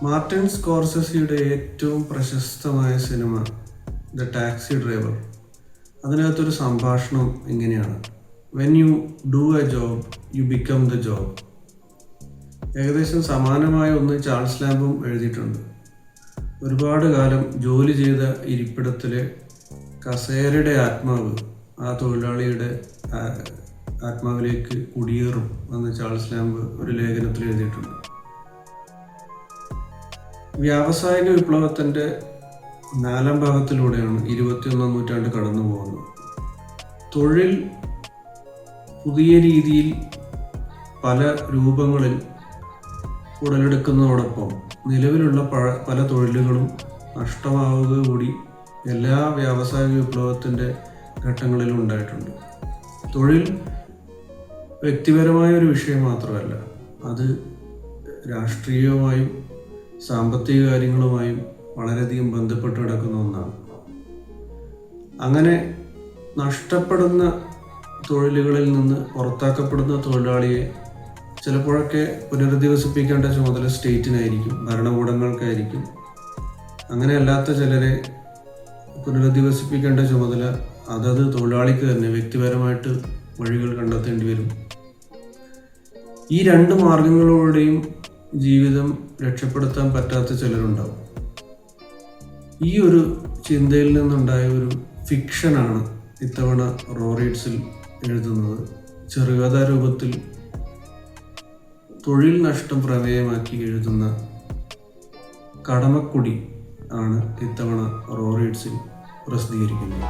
Martin സ്കോർസെസിയുടെ ഏറ്റവും പ്രശസ്തമായ cinema the taxi driver. അതിനകത്തൊരു സംഭാഷണം ഇങ്ങനെയാണ്: when you do A job you become the job. ഏകദേശം സമാനമായ ഒന്ന് ചാൾസ് ലാംബും എഴുതിയിട്ടുണ്ട്. ഒരുപാട് കാലം ജോലി ചെയ്ത ഇരിപ്പിടത്തിലെ കസേരയുടെ ആത്മാവ് ആ തൊഴിലാളിയുടെ ആത്മാവിലേക്ക് കുടിയേറും എന്ന് ചാൾസ് ലാംബ് ഒരു ലേഖനത്തിൽ എഴുതിയിട്ടുണ്ട്. വ്യാവസായിക വിപ്ലവത്തിൻ്റെ 4ാം ഭാഗത്തിലൂടെയാണ് 21ാം നൂറ്റാണ്ട് കടന്നു പോകുന്നത്. തൊഴിൽ പുതിയ രീതിയിൽ പല രൂപങ്ങളിൽ ഉടലെടുക്കുന്നതോടൊപ്പം നിലവിലുള്ള പല തൊഴിലുകളും നഷ്ടമാവുക കൂടി എല്ലാ വ്യാവസായിക വിപ്ലവത്തിൻ്റെ ഘട്ടങ്ങളിലും ഉണ്ടായിട്ടുണ്ട്. തൊഴിൽ വ്യക്തിപരമായ ഒരു വിഷയം മാത്രമല്ല, അത് രാഷ്ട്രീയവുമായും സാമ്പത്തിക കാര്യങ്ങളുമായും വളരെയധികം ബന്ധപ്പെട്ട് കിടക്കുന്ന ഒന്നാണ്. അങ്ങനെ നഷ്ടപ്പെടുന്ന തൊഴിലുകളിൽ നിന്ന് പുറത്താക്കപ്പെടുന്ന തൊഴിലാളിയെ ചിലപ്പോഴൊക്കെ പുനരധിവസിപ്പിക്കേണ്ട ചുമതല സ്റ്റേറ്റിനായിരിക്കും, ഭരണകൂടങ്ങൾക്കായിരിക്കും. അങ്ങനെ അല്ലാത്ത ചിലരെ പുനരധിവസിപ്പിക്കേണ്ട ചുമതല അതത് തൊഴിലാളിക്ക് തന്നെ വ്യക്തിപരമായിട്ട് വഴികൾ കണ്ടെത്തേണ്ടി വരും. ഈ 2 മാർഗങ്ങളിലൂടെയും ജീവിതം രക്ഷപ്പെടുത്താൻ പറ്റാത്ത ചിലരുണ്ടാവും. ഈ ഒരു ചിന്തയിൽ നിന്നുണ്ടായ ഒരു ഫിക്ഷനാണ് ഇത്തവണ റോറീഡ്സിൽ എഴുതുന്നത്. ചെറുകഥാ രൂപത്തിൽ തൊഴിൽ നഷ്ടം പ്രമേയമാക്കി എഴുതുന്ന കടമക്കുടി ആണ് ഇത്തവണ റോറീഡ്സിൽ പ്രസിദ്ധീകരിക്കുന്നത്.